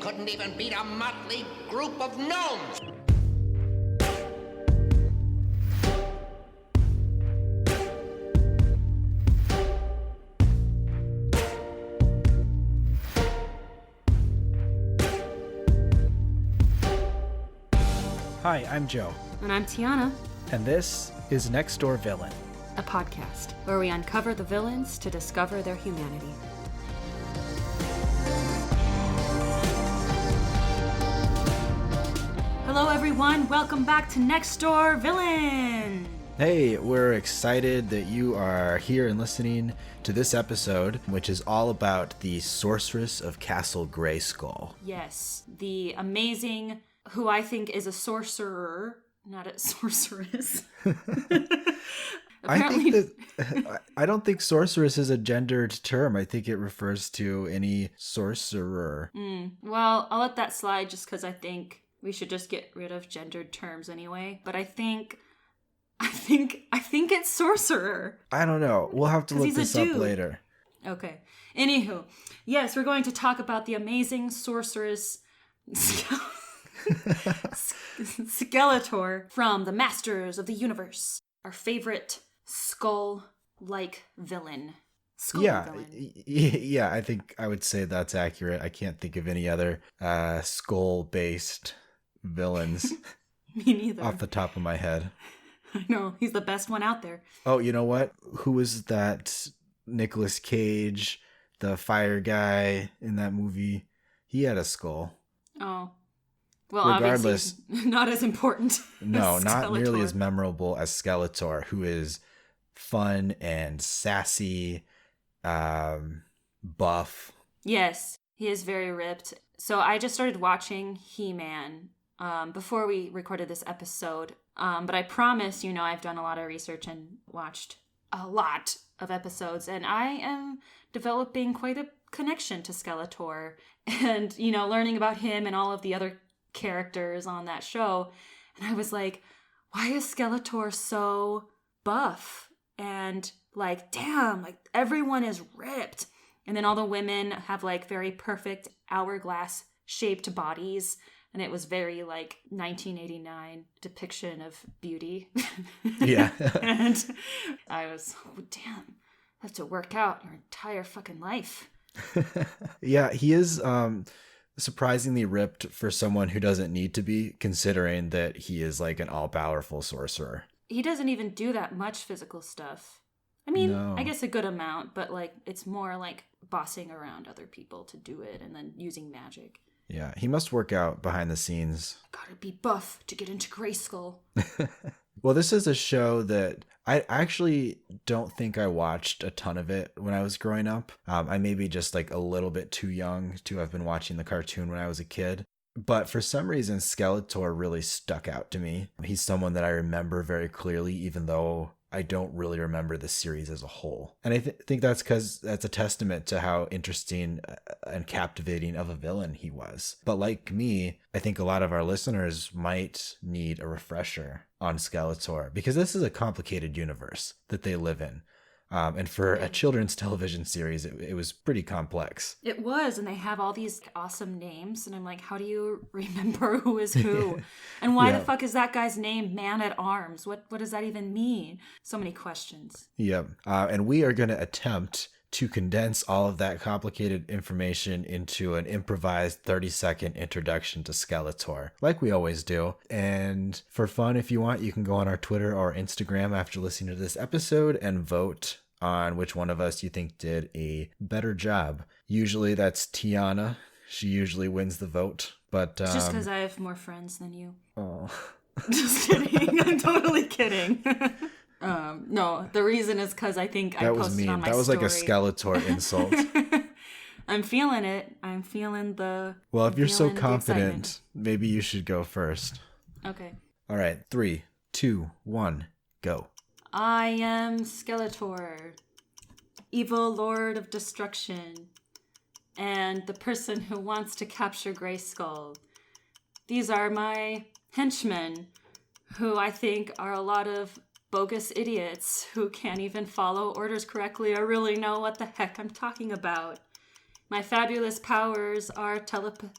couldn't even beat a motley group of gnomes. Hi, I'm Joe. And I'm Tiana. And this is Next Door Villain, a podcast where we uncover the villains to discover their humanity. Hello everyone, welcome back to Next Door Villain! Hey, we're excited that you are here and listening to this episode, which is all about the sorceress of Castle Grayskull. Yes, the amazing, who I think is a sorcerer, not a sorceress. I don't think sorceress is a gendered term. I think it refers to any sorcerer. Well, I'll let that slide just because I think we should just get rid of gendered terms anyway. But I think it's sorcerer. I don't know. We'll have to look this up later. Okay. Anywho, yes, we're going to talk about the amazing sorceress Skeletor from the Masters of the Universe. Our favorite skull-like villain. Villain. Yeah, I think I would say that's accurate. I can't think of any other skull-based villains. Me neither. Off the top of my head. I know, he's the best one out there. Oh, you know what? Who was that Nicolas Cage, the fire guy in that movie? He had a skull. Oh. Well, regardless, obviously not as important. No, not nearly as memorable as Skeletor, who is fun and sassy, buff. Yes, he is very ripped. So I just started watching He-Man before we recorded this episode. But I promise, I've done a lot of research and watched a lot of episodes, and I am developing quite a connection to Skeletor and, learning about him and all of the other characters on that show. And I was like, why is Skeletor so buff? And damn, everyone is ripped. And then all the women have very perfect hourglass shaped bodies. And it was very 1989 depiction of beauty. Yeah. And I was, damn, have to work out your entire fucking life. Yeah, he is surprisingly ripped for someone who doesn't need to be, considering that he is an all-powerful sorcerer. He doesn't even do that much physical stuff. I mean, no. I guess a good amount, but it's more bossing around other people to do it and then using magic. Yeah, he must work out behind the scenes. Gotta be buff to get into Grayskull. Well, this is a show that I actually don't think I watched a ton of it when I was growing up. I may be just a little bit too young to have been watching the cartoon when I was a kid. But for some reason, Skeletor really stuck out to me. He's someone that I remember very clearly, even though I don't really remember the series as a whole. And I think that's because that's a testament to how interesting and captivating of a villain he was. But like me, I think a lot of our listeners might need a refresher on Skeletor, because this is a complicated universe that they live in. And for a children's television series, it was pretty complex. It was, and they have all these awesome names, and I'm like, how do you remember who is who? And why the fuck is that guy's name Man-at-Arms? What does that even mean? So many questions. Yep. And we are going to attempt to condense all of that complicated information into an improvised 30-second introduction to Skeletor, like we always do. And for fun, if you want, you can go on our Twitter or Instagram after listening to this episode and vote on which one of us you think did a better job. Usually that's Tiana. She usually wins the vote. But it's just because I have more friends than you. Oh. Just kidding. I'm totally kidding. No, the reason is because I think I posted on my story. That was like a Skeletor insult. I'm feeling it. I'm feeling the... Well, if you're so confident, maybe you should go first. Okay. All right. 3, 2, 1, go. I am Skeletor, evil lord of destruction, and the person who wants to capture Grayskull. These are my henchmen, who I think are a lot of bogus idiots who can't even follow orders correctly or really know what the heck I'm talking about. My fabulous powers are telepathy.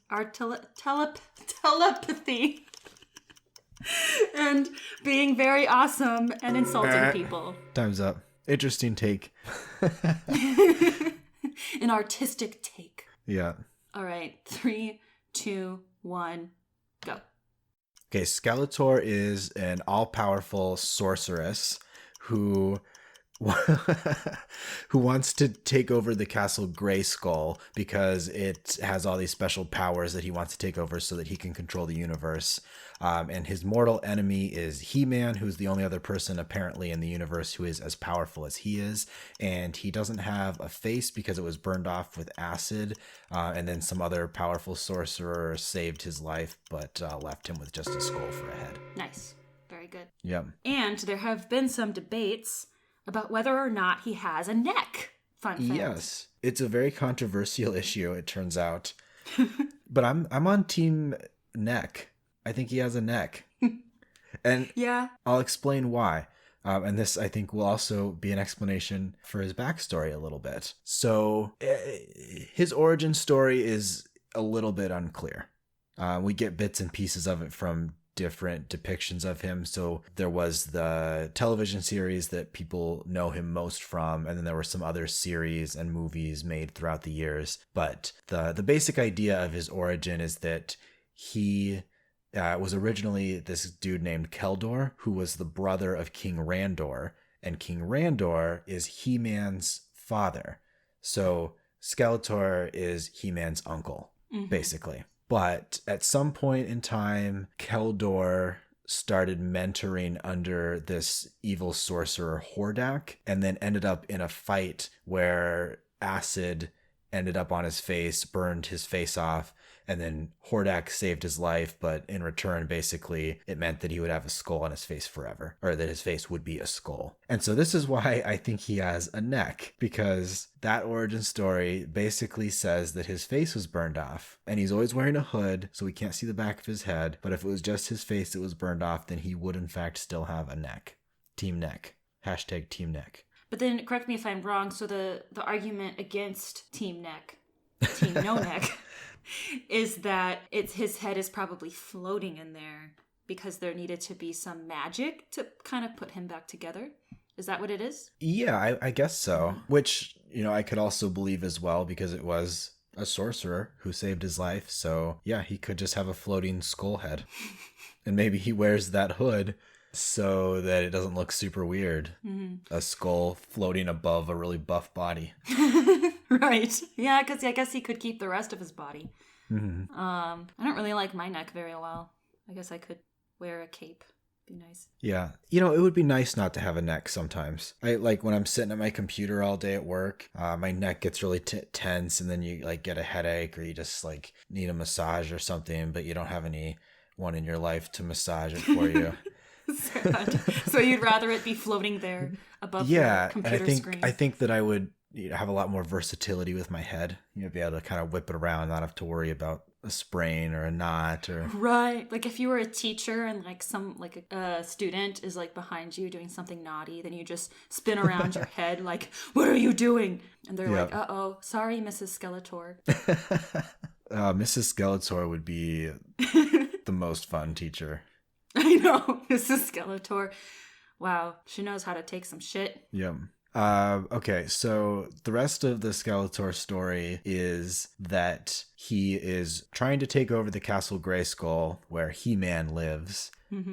And being very awesome and insulting people. Time's up. Interesting take. An artistic take. Yeah. All right. 3, 2, 1, go. Okay, Skeletor is an all-powerful sorceress who who wants to take over the castle Grayskull because it has all these special powers that he wants to take over so that he can control the universe. And his mortal enemy is He-Man, who's the only other person apparently in the universe who is as powerful as he is. And he doesn't have a face because it was burned off with acid. And then some other powerful sorcerer saved his life, but left him with just a skull for a head. Nice. Very good. Yep. And there have been some debates about whether or not he has a neck. Fun fact. Yes. It's a very controversial issue, it turns out. But I'm on team neck. I think he has a neck. And yeah, I'll explain why. And this, I think, will also be an explanation for his backstory a little bit. So his origin story is a little bit unclear. We get bits and pieces of it from different depictions of him. So there was the television series that people know him most from, and then there were some other series and movies made throughout the years. But the basic idea of his origin is that he was originally this dude named Keldor, who was the brother of King Randor, and King Randor is He-Man's father. So Skeletor is He-Man's uncle, basically. But at some point in time, Keldor started mentoring under this evil sorcerer Hordak, and then ended up in a fight where acid ended up on his face, burned his face off, and then Hordak saved his life, but in return, basically, it meant that he would have a skull on his face forever, or that his face would be a skull. And so this is why I think he has a neck, because that origin story basically says that his face was burned off, and he's always wearing a hood, so we can't see the back of his head, but if it was just his face that was burned off, then he would in fact still have a neck. Team neck. Hashtag team neck. But then, correct me if I'm wrong, so the argument against team neck, team no neck, is that his head is probably floating in there because there needed to be some magic to kind of put him back together. Is that what it is? Yeah, I guess so. Which, I could also believe as well, because it was a sorcerer who saved his life. So yeah, he could just have a floating skull head. And maybe he wears that hood so that it doesn't look super weird. A skull floating above a really buff body. Right. Yeah, because I guess he could keep the rest of his body. I don't really like my neck very well. I guess I could wear a cape. Be nice. Yeah. It would be nice not to have a neck sometimes. I like when I'm sitting at my computer all day at work, my neck gets really tense, and then you get a headache, or you just need a massage or something, but you don't have anyone in your life to massage it for you. Sad. So you'd rather it be floating there above the computer screen. I think that I would have a lot more versatility with my head. You'd be able to kind of whip it around, not have to worry about a sprain or a knot or right. Like if you were a teacher and a student is behind you doing something naughty, then you just spin around your head like, what are you doing? And they're like, uh-oh, sorry, Mrs. Skeletor. Mrs. Skeletor would be the most fun teacher. I know, Mrs. Skeletor. Wow, she knows how to take some shit. Yeah. Okay, so the rest of the Skeletor story is that he is trying to take over the Castle Grayskull where He-Man lives,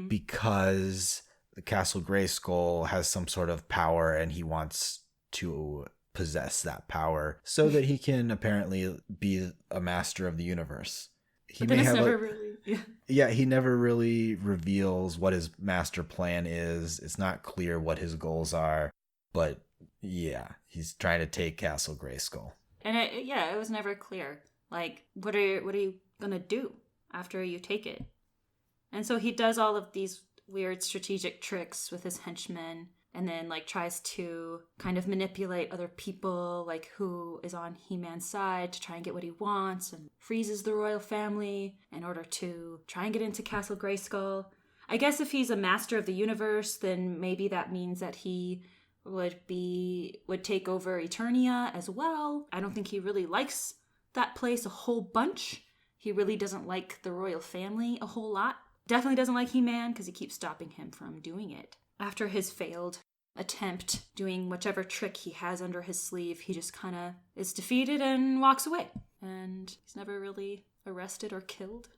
because the Castle Grayskull has some sort of power and he wants to possess that power so that he can apparently be a master of the universe. He may have he never really reveals what his master plan is. It's not clear what his goals are, but yeah, he's trying to take Castle Grayskull. And it was never clear. What are you gonna do after you take it? And so he does all of these weird strategic tricks with his henchmen, and then tries to kind of manipulate other people, who is on He-Man's side, to try and get what he wants, and freezes the royal family in order to try and get into Castle Grayskull. I guess if he's a master of the universe, then maybe that means that he would take over Eternea as well. I don't think he really likes that place a whole bunch. He really doesn't like the royal family a whole lot. Definitely doesn't like He-Man because he keeps stopping him from doing it. After his failed attempt doing whichever trick he has under his sleeve, he just kind of is defeated and walks away. And he's never really arrested or killed.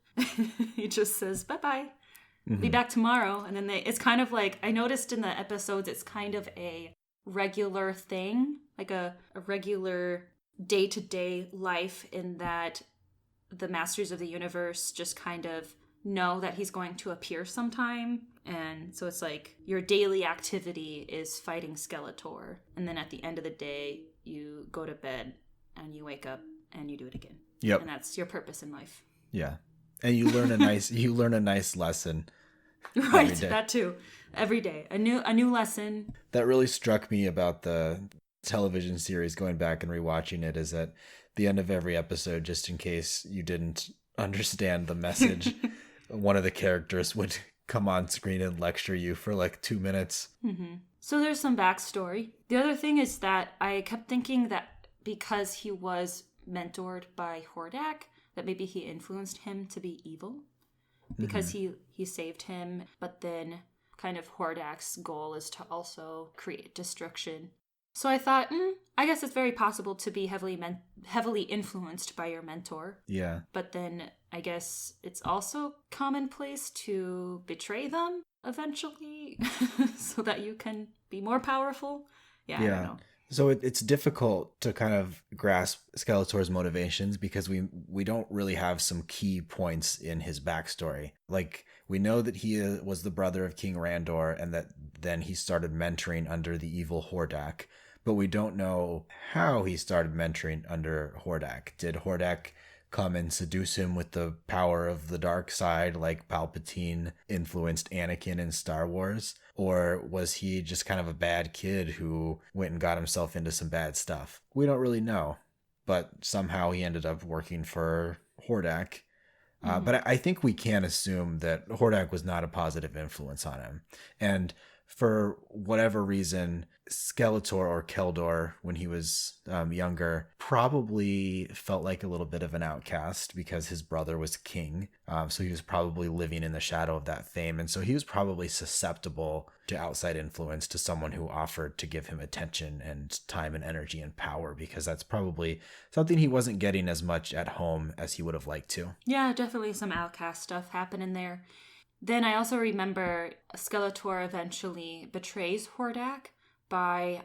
He just says, bye-bye. Be back tomorrow. And then it's kind of like, I noticed in the episodes, it's kind of a regular thing, like a regular day-to-day life, in that the Masters of the Universe just kind of know that he's going to appear sometime. And so it's like your daily activity is fighting Skeletor. And then at the end of the day, you go to bed and you wake up and you do it again. Yep. And that's your purpose in life. Yeah. And you learn a nice lesson. Right, that too. Every day. A new lesson. That really struck me about the television series, going back and rewatching it, is at the end of every episode, just in case you didn't understand the message, one of the characters would come on screen and lecture you for like 2 minutes. Mm-hmm. So there's some backstory. The other thing is that I kept thinking that because he was mentored by Hordak, that maybe he influenced him to be evil. Because he saved him, but then kind of Hordak's goal is to also create destruction. So I thought, I guess it's very possible to be heavily influenced by your mentor. Yeah. But then I guess it's also commonplace to betray them eventually so that you can be more powerful. Yeah. I don't know. So it's difficult to kind of grasp Skeletor's motivations because we don't really have some key points in his backstory. Like, we know that he was the brother of King Randor and that then he started mentoring under the evil Hordak. But we don't know how he started mentoring under Hordak. Did Hordak come and seduce him with the power of the dark side like Palpatine influenced Anakin in Star Wars? Or was he just kind of a bad kid who went and got himself into some bad stuff? We don't really know. But somehow he ended up working for Hordak. But I think we can assume that Hordak was not a positive influence on him. And for whatever reason, Skeletor or Keldor, when he was younger, probably felt like a little bit of an outcast because his brother was king. So he was probably living in the shadow of that fame. And so he was probably susceptible to outside influence, to someone who offered to give him attention and time and energy and power, because that's probably something he wasn't getting as much at home as he would have liked to. Yeah, definitely some outcast stuff happening there. Then I also remember Skeletor eventually betrays Hordak by,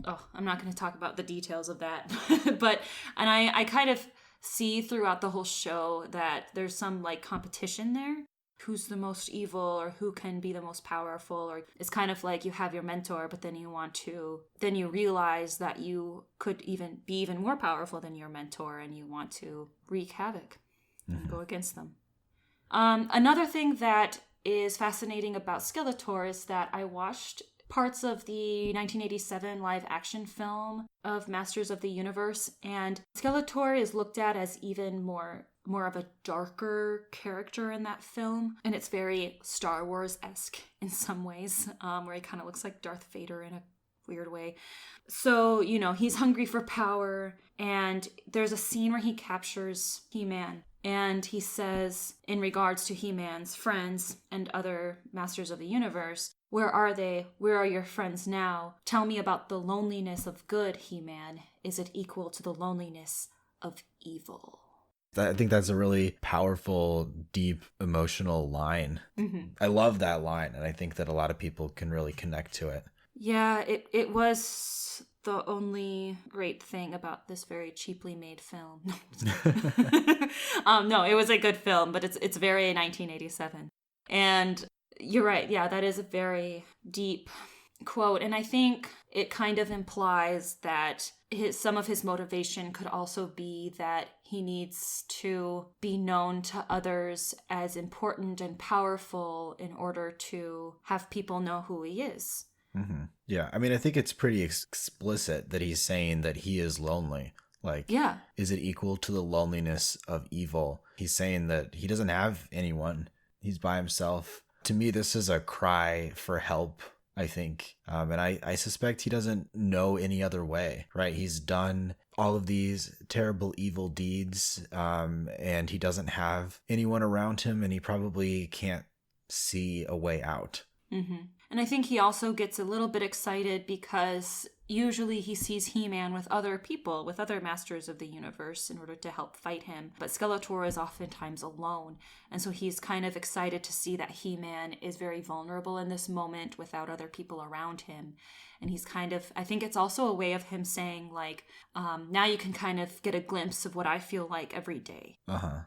I'm not going to talk about the details of that, but I kind of see throughout the whole show that there's some like competition there. Who's the most evil, or who can be the most powerful, or it's kind of like you have your mentor, but then you realize that you could even be even more powerful than your mentor, and you want to wreak havoc and go against them. Another thing that is fascinating about Skeletor is that I watched parts of the 1987 live action film of Masters of the Universe, and Skeletor is looked at as even more of a darker character in that film, and it's very Star Wars-esque in some ways, where he kind of looks like Darth Vader in a weird way. So, he's hungry for power, and there's a scene where he captures He-Man, and he says, in regards to He-Man's friends and other Masters of the Universe, "Where are they? Where are your friends now? Tell me about the loneliness of good, He-Man. Is it equal to the loneliness of evil?" I think that's a really powerful, deep, emotional line. I love that line, and I think that a lot of people can really connect to it. Yeah, it was the only great thing about this very cheaply made film. No, it was a good film, but it's very 1987. And you're right, yeah, that is a very deep quote, and I think it kind of implies that some of his motivation could also be that he needs to be known to others as important and powerful in order to have people know who he is. Yeah, I mean, I think it's pretty explicit that he's saying that he is lonely. Like, yeah. Is it equal to the loneliness of evil? He's saying that he doesn't have anyone. He's by himself. To me, this is a cry for help I think. And I suspect he doesn't know any other way, right? He's done all of these terrible evil deeds, and he doesn't have anyone around him, and he probably can't see a way out. Mm-hmm. And I think he also gets a little bit excited because usually he sees He-Man with other people, with other masters of the universe in order to help fight him. But Skeletor is oftentimes alone. And so he's kind of excited to see that He-Man is very vulnerable in this moment without other people around him. And he's kind of, I think it's also a way of him saying, like, now you can kind of get a glimpse of what I feel like every day. Uh-huh.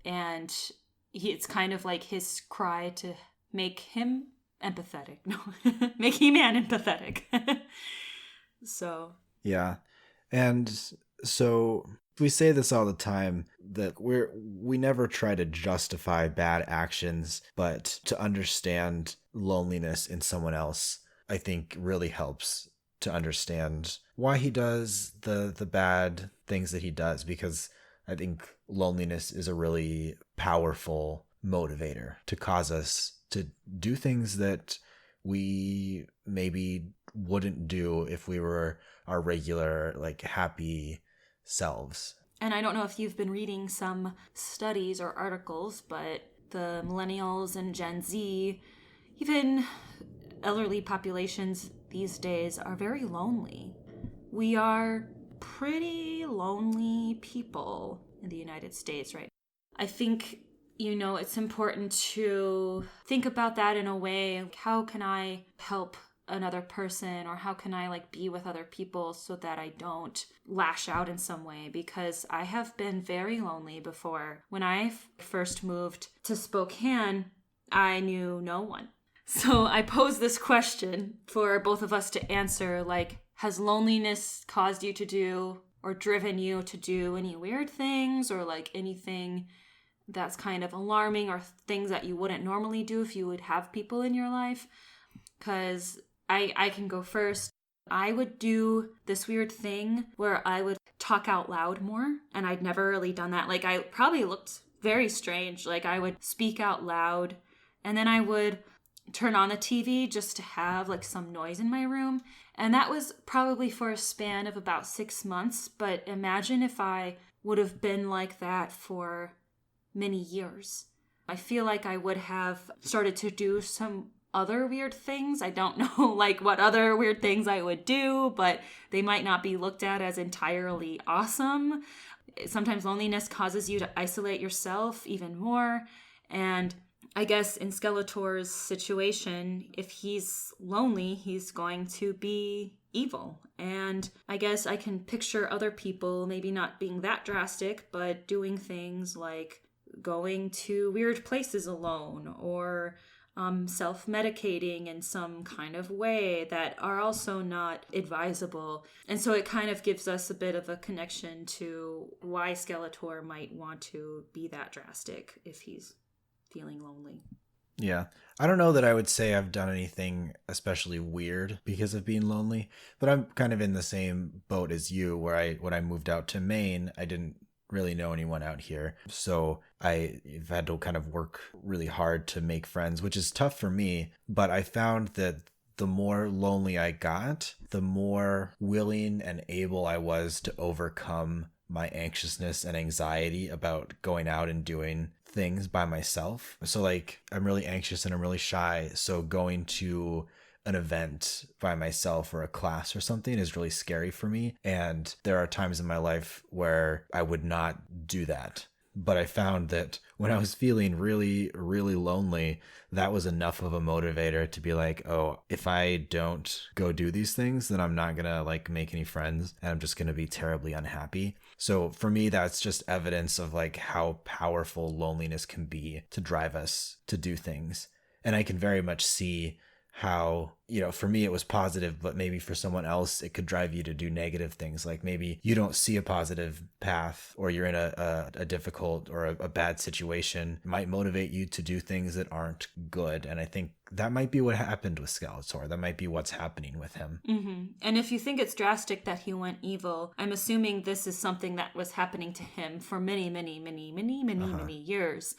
And it's kind of like his cry to make him empathetic. No, make He-Man empathetic. So. Yeah. And so we say this all the time, that we never try to justify bad actions, but to understand loneliness in someone else, I think really helps to understand why he does the bad things that he does, because I think loneliness is a really powerful motivator to cause us to do things that we maybe wouldn't do if we were our regular, like, happy selves. And I don't know if you've been reading some studies or articles, but the millennials and Gen Z, even elderly populations these days, are very lonely. We are pretty lonely people in the United States, right? I think, it's important to think about that in a way. Like, how can I help another person, or how can I be with other people so that I don't lash out in some way? Because I have been very lonely before. When I first moved to Spokane, I knew no one. So I pose this question for both of us to answer, has loneliness caused you to do or driven you to do any weird things, or anything that's kind of alarming, or things that you wouldn't normally do if you would have people in your life? Because I can go first. I would do this weird thing where I would talk out loud more, and I'd never really done that. I probably looked very strange. I would speak out loud, and then I would turn on the TV just to have some noise in my room. And that was probably for a span of about 6 months. But imagine if I would have been like that for many years. I feel like I would have started to do some other weird things. I don't know what other weird things I would do, but they might not be looked at as entirely awesome. Sometimes loneliness causes you to isolate yourself even more. And I guess in Skeletor's situation, if he's lonely, he's going to be evil. And I guess I can picture other people maybe not being that drastic, but doing things like going to weird places alone, or self-medicating in some kind of way that are also not advisable. And so it kind of gives us a bit of a connection to why Skeletor might want to be that drastic if he's feeling lonely. Yeah. I don't know that I would say I've done anything especially weird because of being lonely, but I'm kind of in the same boat as you, where when I moved out to Maine, I didn't really know anyone out here. So I've had to kind of work really hard to make friends, which is tough for me. But I found that the more lonely I got, the more willing and able I was to overcome my anxiousness and anxiety about going out and doing things by myself. So I'm really anxious and I'm really shy. So going to an event by myself or a class or something is really scary for me. And there are times in my life where I would not do that. But I found that when I was feeling really, really lonely, that was enough of a motivator to be like, oh, if I don't go do these things, then I'm not going to make any friends, and I'm just going to be terribly unhappy. So for me, that's just evidence of how powerful loneliness can be to drive us to do things. And I can very much see how, for me it was positive, but maybe for someone else it could drive you to do negative things. Maybe you don't see a positive path, or you're in a difficult or a bad situation. It might motivate you to do things that aren't good. And I think that might be what happened with Skeletor. That might be what's happening with him. Mm-hmm. And if you think it's drastic that he went evil, I'm assuming this is something that was happening to him for many, many, many, many, many, many years.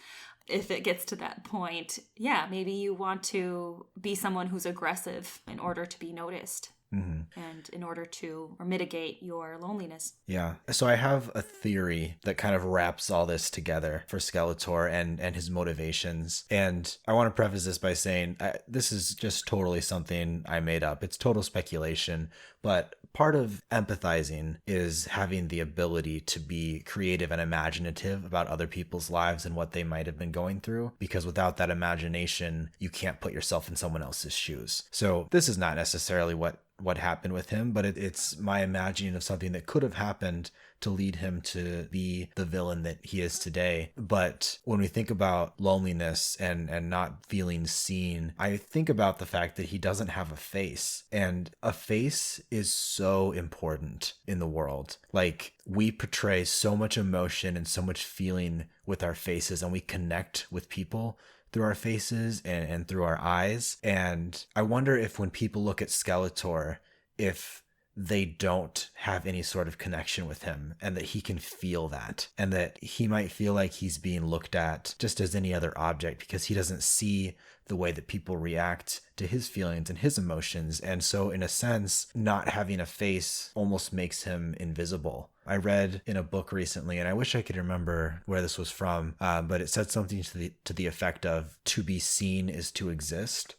if it gets to that point, yeah, maybe you want to be someone who's aggressive in order to be noticed. And in order to mitigate your loneliness. Yeah. So I have a theory that kind of wraps all this together for Skeletor and his motivations. And I want to preface this by saying this is just totally something I made up. It's total speculation. But part of empathizing is having the ability to be creative and imaginative about other people's lives and what they might have been going through. Because without that imagination, you can't put yourself in someone else's shoes. So this is not necessarily what happened with him, but it's my imagining of something that could have happened to lead him to be the villain that he is today. But when we think about loneliness and not feeling seen, I think about the fact that he doesn't have a face. And a face is so important in the world. Like, we portray so much emotion and so much feeling with our faces, and we connect with people through our faces and through our eyes. And I wonder if when people look at Skeletor, if they don't have any sort of connection with him, and that he can feel that, and that he might feel like he's being looked at just as any other object because he doesn't see the way that people react to his feelings and his emotions. And so in a sense, not having a face almost makes him invisible. I read in a book recently, and I wish I could remember where this was from, but it said something to the effect of, to be seen is to exist.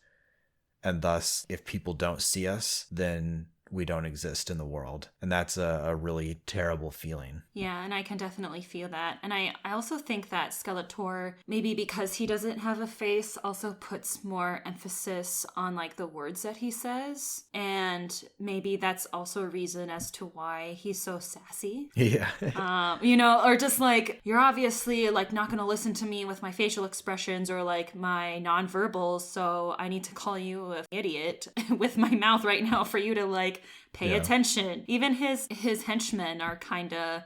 And thus, if people don't see us, then we don't exist in the world. And that's a really terrible feeling. Yeah, and I can definitely feel that. And I also think that Skeletor, maybe because he doesn't have a face, also puts more emphasis on like the words that he says. And maybe that's also a reason as to why he's so sassy. Yeah. You know, or just like, you're obviously like not going to listen to me with my facial expressions or like my nonverbals, so I need to call you an idiot with my mouth right now for you to like pay attention. Even his henchmen are kind of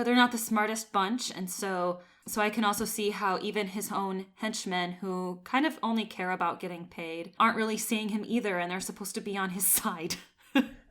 they're not the smartest bunch, and so I can also see how even his own henchmen, who kind of only care about getting paid, aren't really seeing him either, and they're supposed to be on his side.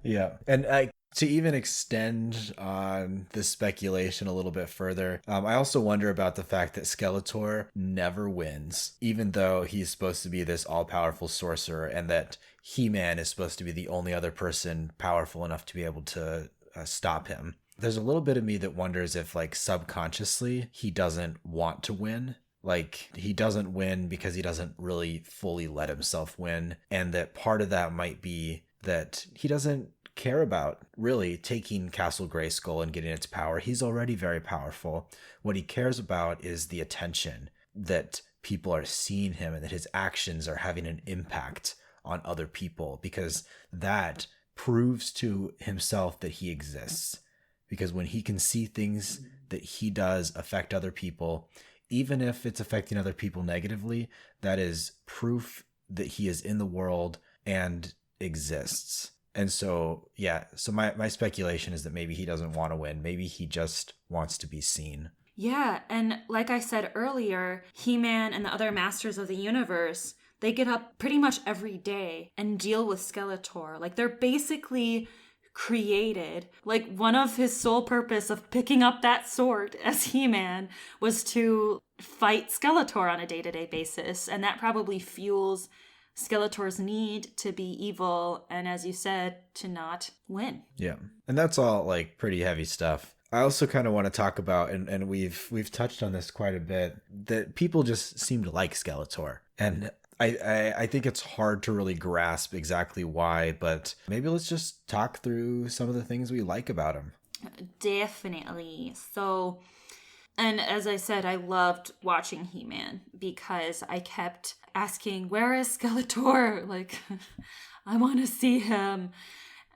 Yeah. And to even extend on this speculation a little bit further, I also wonder about the fact that Skeletor never wins, even though he's supposed to be this all-powerful sorcerer, and that He-Man is supposed to be the only other person powerful enough to be able to stop him. There's a little bit of me that wonders if, like, subconsciously, he doesn't want to win. Like, he doesn't win because he doesn't really fully let himself win. And that part of that might be that he doesn't care about really taking Castle Grayskull and getting its power. He's already very powerful. What he cares about is the attention that people are seeing him and that his actions are having an impact on other people, because that proves to himself that he exists. Because when he can see things that he does affect other people, even if it's affecting other people negatively, that is proof that he is in the world and exists. And so, yeah, so my speculation is that maybe he doesn't want to win. Maybe he just wants to be seen. Yeah, and like I said earlier, He-Man and the other Masters of the Universe, they get up pretty much every day and deal with Skeletor. Like, they're basically created. Like, one of his sole purpose of picking up that sword as He-Man was to fight Skeletor on a day-to-day basis. And that probably fuels Skeletor's need to be evil and, as you said, to not win. Yeah. And that's all like pretty heavy stuff. I also kind of want to talk about, and we've touched on this quite a bit, that people just seem to like Skeletor. And I think it's hard to really grasp exactly why, but maybe let's just talk through some of the things we like about him. Definitely. So, and as I said, I loved watching He-Man because I kept asking, where is Skeletor? Like, I want to see him.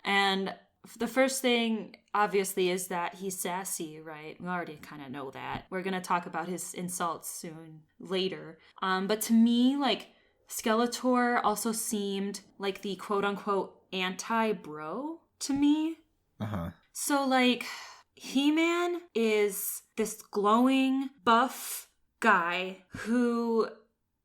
And the first thing, obviously, is that he's sassy, right? We already kind of know that. We're going to talk about his insults soon, later. But to me, like, Skeletor also seemed like the quote-unquote anti-bro to me. Uh-huh. So, like, He-Man is this glowing, buff guy who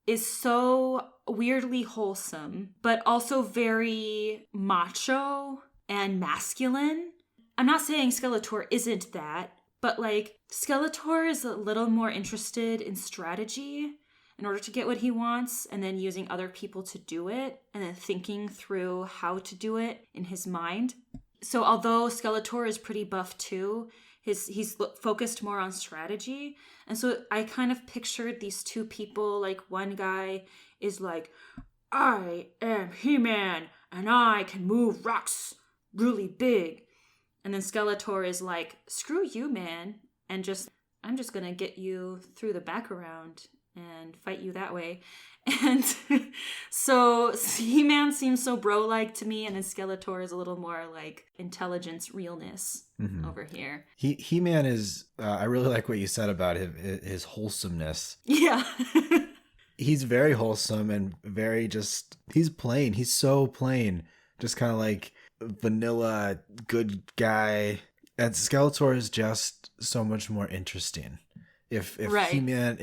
is so weirdly wholesome, but also very macho and masculine. I'm not saying Skeletor isn't that, But like Skeletor is a little more interested in strategy in order to get what he wants, and then using other people to do it, and then thinking through how to do it in his mind. So although Skeletor is pretty buff too, he's focused more on strategy. And so I kind of pictured these two people, like one guy is like, I am He-Man, and I can move rocks really big. And then Skeletor is like, screw you, man, and I'm just gonna get you through the background and fight you that way. And so He-Man seems so bro-like to me, and then Skeletor is a little more like intelligence, realness over here. He-Man is, I really like what you said about his wholesomeness. Yeah. He's very wholesome and very he's plain. He's so plain. Just kind of like vanilla, good guy. And Skeletor is just so much more interesting. If right. He-Man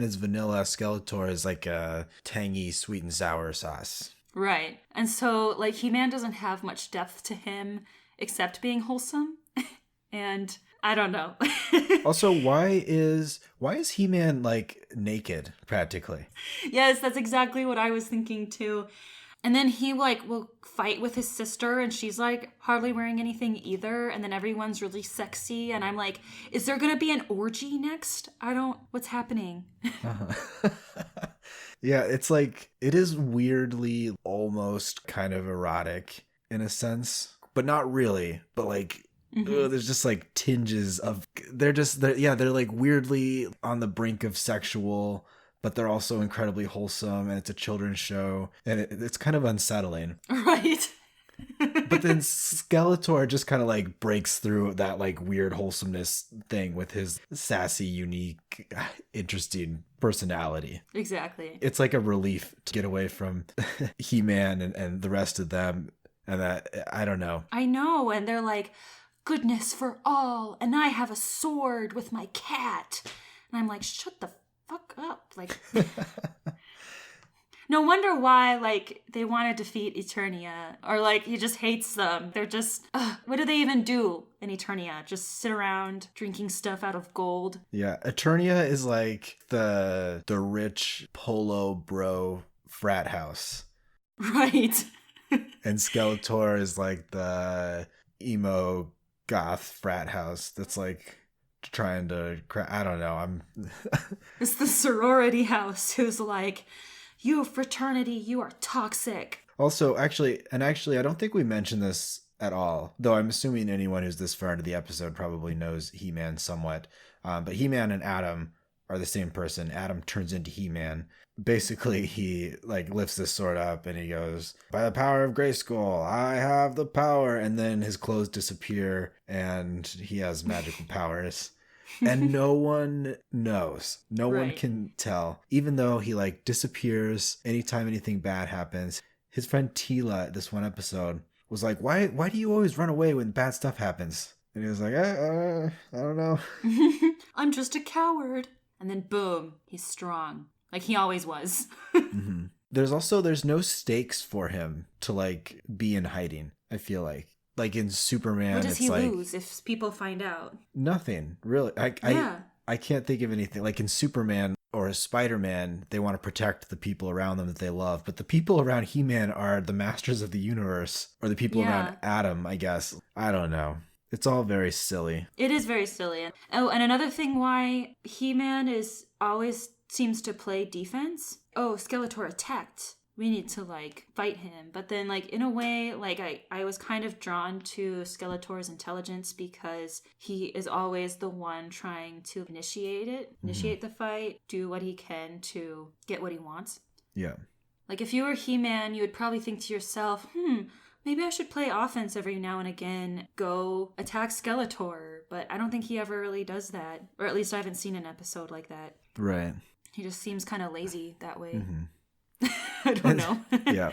is vanilla, Skeletor is like a tangy, sweet and sour sauce. Right. And so like He-Man doesn't have much depth to him except being wholesome. And I don't know. Also, why is He-Man like naked practically? Yes, that's exactly what I was thinking too. And then he like will fight with his sister, and she's like hardly wearing anything either. And then everyone's really sexy, and I'm like, is there gonna be an orgy next? What's happening? Yeah, it's like, it is weirdly almost kind of erotic in a sense, but not really. But like, there's just like tinges of, they're like weirdly on the brink of sexual, but they're also incredibly wholesome, and it's a children's show, and it's kind of unsettling. Right. But then Skeletor just kind of like breaks through that like weird wholesomeness thing with his sassy, unique, interesting personality. Exactly. It's like a relief to get away from He-Man and the rest of them, and that, I don't know. I know, and they're like, goodness for all, and I have a sword with my cat. And I'm like, shut the fuck up. Like, no wonder why, like, they want to defeat Eternea, or like he just hates them. They're just, what do they even do in Eternea? Just sit around drinking stuff out of gold. Yeah, Eternea is like the rich polo bro frat house. Right. And Skeletor is like the emo goth frat house that's like trying to I don't know. It's the sorority house who's like, you fraternity, you are toxic. Also, actually, I don't think we mentioned this at all, though I'm assuming anyone who's this far into the episode probably knows He-Man somewhat. But He-Man and Adam are the same person. Adam turns into He-Man. Basically, he like lifts this sword up and he goes, by the power of Grayskull, I have the power. And then his clothes disappear and he has magical powers. And no one knows. No one can tell. Even though he like disappears anytime anything bad happens. His friend Tila, this one episode, was like, why do you always run away when bad stuff happens? And he was like, I don't know. I'm just a coward. And then boom, he's strong. Like he always was. Mm-hmm. There's no stakes for him to like be in hiding, I feel like. Like in Superman, what does it's he like, lose if people find out? Nothing, really. I can't think of anything. Like in Superman or Spider-Man, they want to protect the people around them that they love. But the people around He-Man are the masters of the universe, or the people around Adam, I guess. I don't know. It's all very silly. It is very silly. Oh, and another thing why He-Man is always seems to play defense. Oh, Skeletor attacked. We need to like fight him. But then like in a way, like I was kind of drawn to Skeletor's intelligence because he is always the one trying to initiate the fight, do what he can to get what he wants. Yeah. Like if you were He-Man, you would probably think to yourself, maybe I should play offense every now and again, go attack Skeletor. But I don't think he ever really does that. Or at least I haven't seen an episode like that. Right. He just seems kind of lazy that way. Mm-hmm. I don't know. Yeah.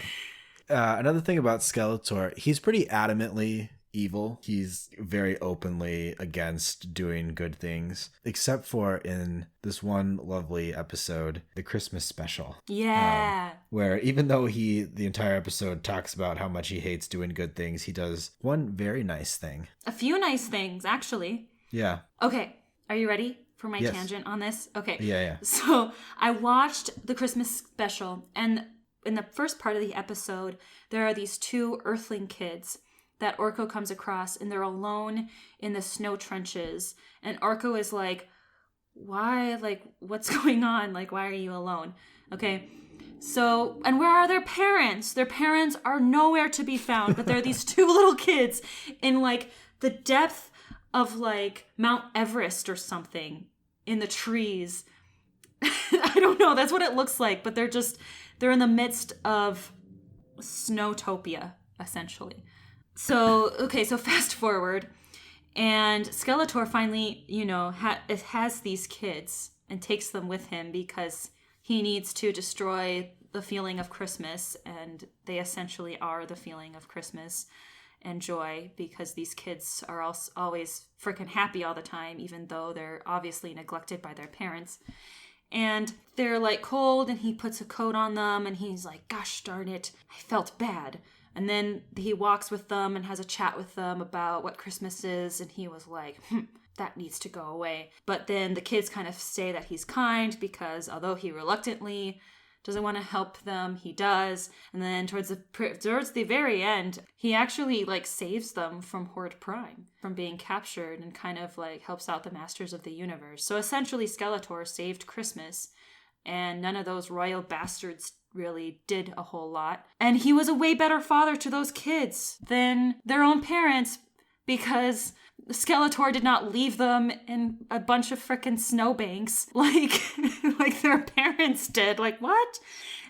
Another thing about Skeletor, he's pretty adamantly evil. He's very openly against doing good things, except for in this one lovely episode, the Christmas special. Yeah. Where even though the entire episode talks about how much he hates doing good things, he does one very nice thing. A few nice things, actually. Yeah. Okay, are you ready for my Yes. tangent on this? Okay. Yeah. So I watched the Christmas special, and in the first part of the episode, there are these two Earthling kids that Orko comes across, and they're alone in the snow trenches. And Orko is like, why? Like, what's going on? Like, why are you alone? Okay. So, and where are their parents? Their parents are nowhere to be found, but they're these two little kids in like the depth of like Mount Everest or something in the trees. I don't know. That's what it looks like, but they're in the midst of Snowtopia, essentially. So, okay, so fast forward. And Skeletor finally, has these kids and takes them with him because he needs to destroy the feeling of Christmas, and they essentially are the feeling of Christmas and joy because these kids are always freaking happy all the time, even though they're obviously neglected by their parents. And they're like cold, and he puts a coat on them, and he's like, gosh darn it, I felt bad. And then he walks with them and has a chat with them about what Christmas is, and he was like, that needs to go away. But then the kids kind of say that he's kind because although he reluctantly doesn't want to help them, he does. And then towards the very end, he actually like saves them from Horde Prime, from being captured, and kind of like helps out the Masters of the Universe. So essentially Skeletor saved Christmas, and none of those royal bastards really did a whole lot. And he was a way better father to those kids than their own parents because Skeletor did not leave them in a bunch of frickin' snowbanks like their parents did. Like, what?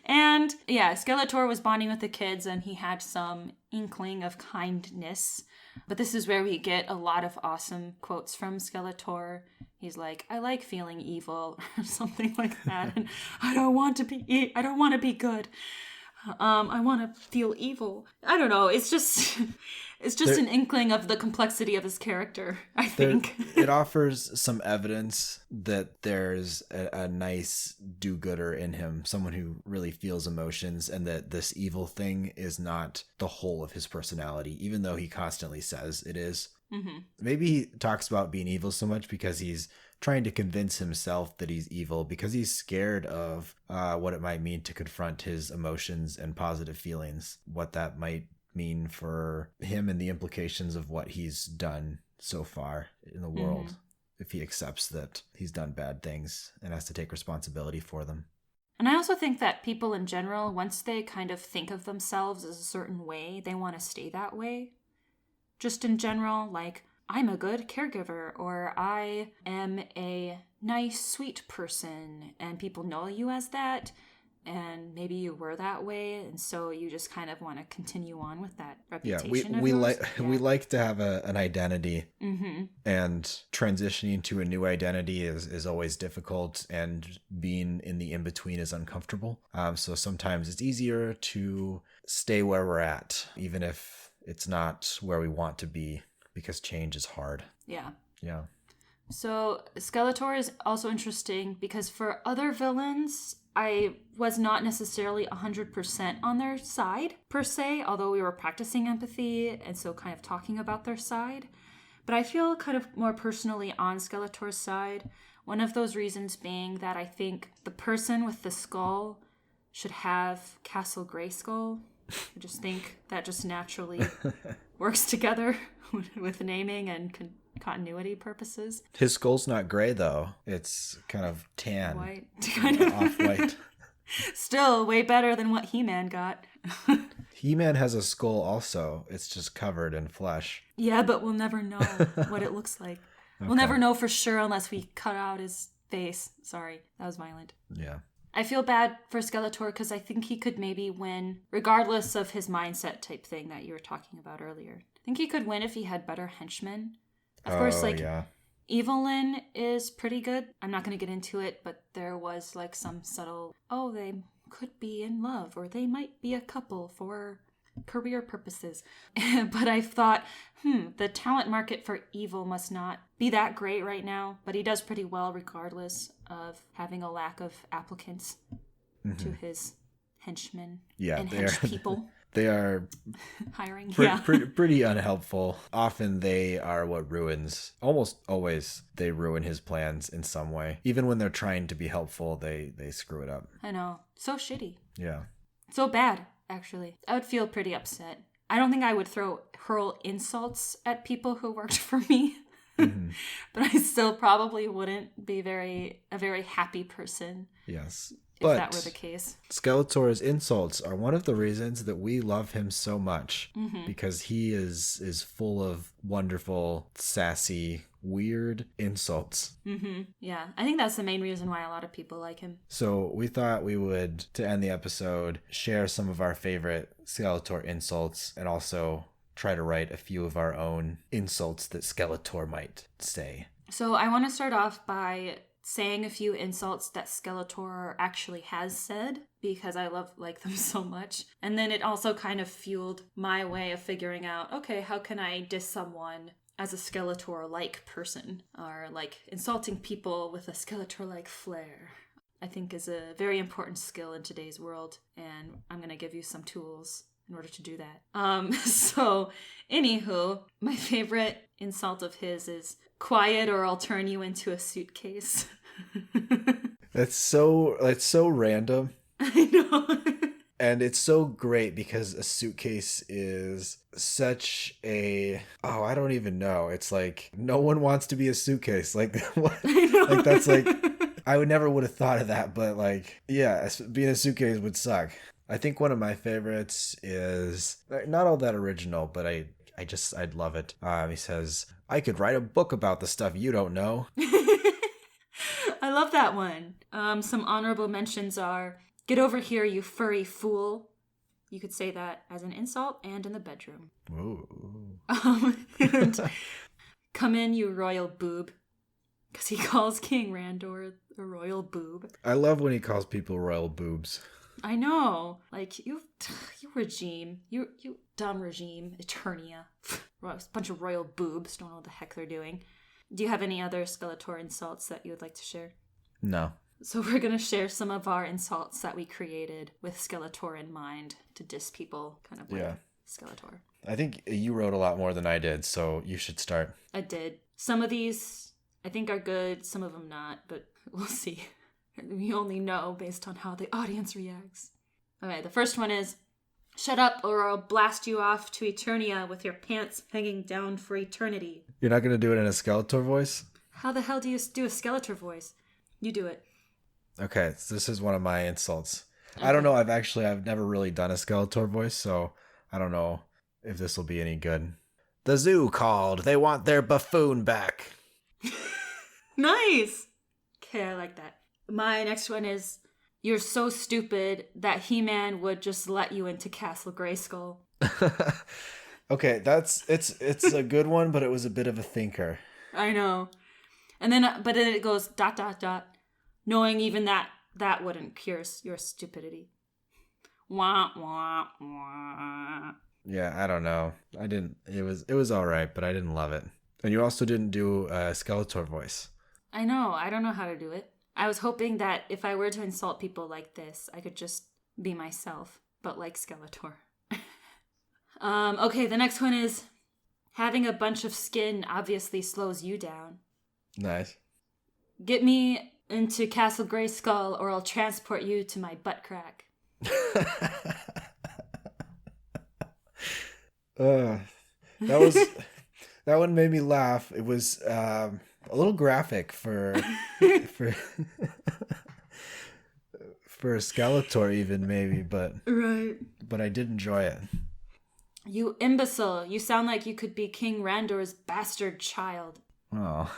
And yeah, Skeletor was bonding with the kids, and he had some inkling of kindness. But this is where we get a lot of awesome quotes from Skeletor. He's like, I like feeling evil, or something like that. And I don't want to be good. I want to feel evil. I don't know. It's just an inkling of the complexity of his character, I think. It offers some evidence that there's a nice do-gooder in him, someone who really feels emotions, and that this evil thing is not the whole of his personality, even though he constantly says it is. Mm-hmm. Maybe he talks about being evil so much because he's trying to convince himself that he's evil, because he's scared of what it might mean to confront his emotions and positive feelings, what that might mean for him and the implications of what he's done so far in the world, if he accepts that he's done bad things and has to take responsibility for them. And I also think that people in general, once they kind of think of themselves as a certain way, they want to stay that way. Just in general, like, I'm a good caregiver, or I am a nice, sweet person, and people know you as that, and maybe you were that way, and so you just kind of want to continue on with that reputation. We like to have an identity, and transitioning to a new identity is always difficult, and being in the in-between is uncomfortable. So sometimes it's easier to stay where we're at, even if it's not where we want to be, because change is hard. Yeah. So Skeletor is also interesting because for other villains, I was not necessarily 100% on their side, per se, although we were practicing empathy and so kind of talking about their side. But I feel kind of more personally on Skeletor's side. One of those reasons being that I think the person with the skull should have Castle Grayskull. I just think that just naturally works together with naming and continuity purposes. His skull's not gray, though. It's kind of tan. White. Off-white. Still way better than what He-Man got. He-Man has a skull also. It's just covered in flesh. Yeah, but we'll never know what it looks like. Okay. We'll never know for sure unless we cut out his face. Sorry, that was violent. Yeah. I feel bad for Skeletor because I think he could maybe win, regardless of his mindset type thing that you were talking about earlier. I think he could win if he had better henchmen. Of course, Evelyn is pretty good. I'm not going to get into it, but there was like some subtle, they could be in love, or they might be a couple for career purposes. But I thought, the talent market for evil must not be that great right now, but he does pretty well regardless of having a lack of applicants to his henchmen and hench people. They are hiring. pretty unhelpful. Often they are what ruins, almost always they ruin his plans in some way. Even when they're trying to be helpful, they screw it up. I know. So shitty. Yeah. So bad, actually. I would feel pretty upset. I don't think I would hurl insults at people who worked for me. Mm-hmm. But I still probably wouldn't be a very happy person. Yes. If that were the case. Skeletor's insults are one of the reasons that we love him so much. Mm-hmm. Because he is full of wonderful, sassy, weird insults. Mm-hmm. Yeah, I think that's the main reason why a lot of people like him. So we thought we would, to end the episode, share some of our favorite Skeletor insults and also try to write a few of our own insults that Skeletor might say. So I want to start off by saying a few insults that Skeletor actually has said, because I like them so much. And then it also kind of fueled my way of figuring out, okay, how can I diss someone as a Skeletor-like person, or like insulting people with a Skeletor-like flair, I think is a very important skill in today's world, and I'm going to give you some tools in order to do that. So, anywho, my favorite insult of his is, quiet or I'll turn you into a suitcase. That's so random. I know. And it's so great because a suitcase is such a, I don't even know. It's like, no one wants to be a suitcase. Like, what? I know. Like, that's like, I would have thought of that, but like, yeah, being a suitcase would suck. I think one of my favorites is, not all that original, but I'd love it. He says, I could write a book about the stuff you don't know. I love that one. Some honorable mentions are, get over here, you furry fool. You could say that as an insult and in the bedroom. Ooh. And come in, you royal boob. Because he calls King Randor a royal boob. I love when he calls people royal boobs. I know. Like, you regime. You dumb regime. Eternea. A bunch of royal boobs. Don't know what the heck they're doing. Do you have any other Skeletor insults that you would like to share? No. So we're going to share some of our insults that we created with Skeletor in mind to diss people, kind of like Skeletor. I think you wrote a lot more than I did, so you should start. I did. Some of these I think are good, some of them not, but we'll see. We only know based on how the audience reacts. Okay, the first one is, shut up or I'll blast you off to Eternea with your pants hanging down for eternity. You're not going to do it in a Skeletor voice? How the hell do you do a Skeletor voice? You do it. Okay, so this is one of my insults. Okay. I don't know, I've never really done a Skeletor voice, so I don't know if this will be any good. The zoo called. They want their buffoon back. Nice! Okay, I like that. My next one is, you're so stupid that He-Man would just let you into Castle Grayskull. Okay, it's a good one, but it was a bit of a thinker. I know. And then, but then it goes ... knowing even that wouldn't cure your stupidity. Wah, wah, wah. Yeah, I don't know. It was all right, but I didn't love it. And you also didn't do a Skeletor voice. I know. I don't know how to do it. I was hoping that if I were to insult people like this, I could just be myself, but like Skeletor. Okay, the next one is, having a bunch of skin obviously slows you down. Nice. Get me into Castle Grayskull or I'll transport you to my butt crack. That one made me laugh. It was a little graphic for Skeletor even maybe, but right. But I did enjoy it. You imbecile! You sound like you could be King Randor's bastard child. Oh.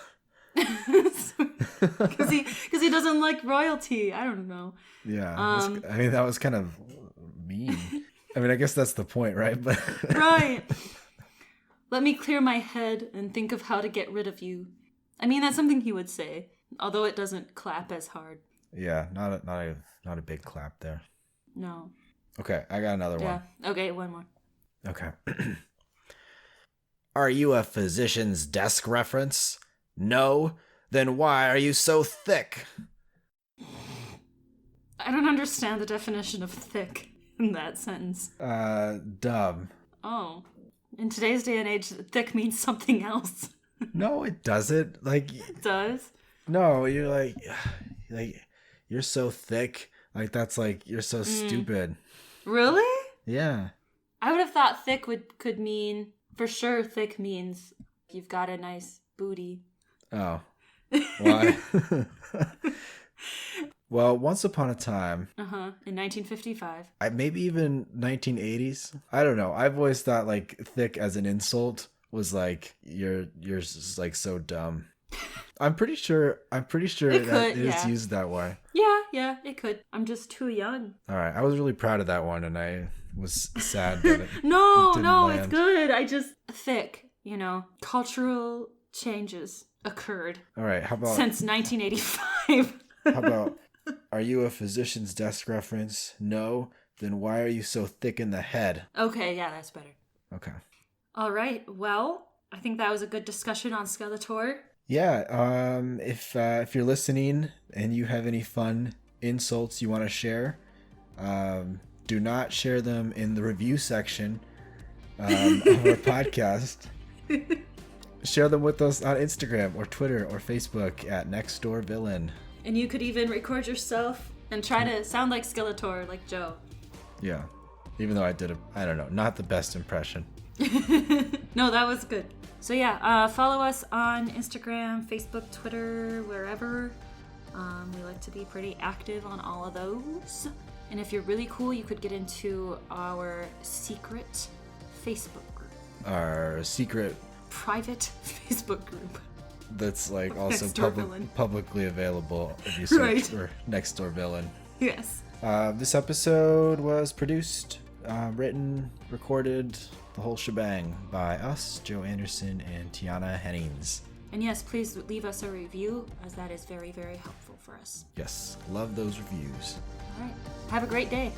Because he doesn't like royalty. I don't know. Yeah. That was kind of mean. I guess that's the point, right? But right. Let me clear my head and think of how to get rid of you. That's something he would say, although it doesn't clap as hard. Yeah, not a big clap there. No. Okay, I got another one. Yeah. Okay, one more. Okay. Are you a physician's desk reference? No? Then why are you so thick? I don't understand the definition of thick. in that sentence? Dumb. Oh. In today's day and age, thick means something else. No, it doesn't. Like, It does? no, you're like, you're so thick. Like, that's like, you're so stupid. Really? Yeah. I would have thought thick could mean, for sure, thick means you've got a nice booty. Oh. Why? Well, once upon a time. In 1955. Maybe even 1980s. I don't know. I've always thought like thick as an insult was like you're just like so dumb. I'm pretty sure it is used that way. Yeah, it could. I'm just too young. All right. I was really proud of that one, and I was sad that it No, didn't it's land. good. I just thick, cultural changes occurred. All right. How about since 1985? How about, are you a physician's desk reference? No? Then why are you so thick in the head? Okay, yeah, that's better. Okay. All right, well, I think that was a good discussion on Skeletor. Yeah, if you're listening and you have any fun insults you want to share, do not share them in the review section of our podcast. Share them with us on Instagram or Twitter or Facebook at Next Door Villain. And you could even record yourself and try to sound like Skeletor, like Joe. Yeah. Even though I did not the best impression. No, that was good. So yeah, follow us on Instagram, Facebook, Twitter, wherever. We like to be pretty active on all of those. And if you're really cool, you could get into our secret Facebook group. Our secret private Facebook group. That's like also publicly available if you search for Next Door Villain. Yes. This episode was produced, written, recorded, the whole shebang by us, Joe Anderson and Tiana Hennings. And yes, please leave us a review, as that is very, very helpful for us. Yes, love those reviews. All right. Have a great day.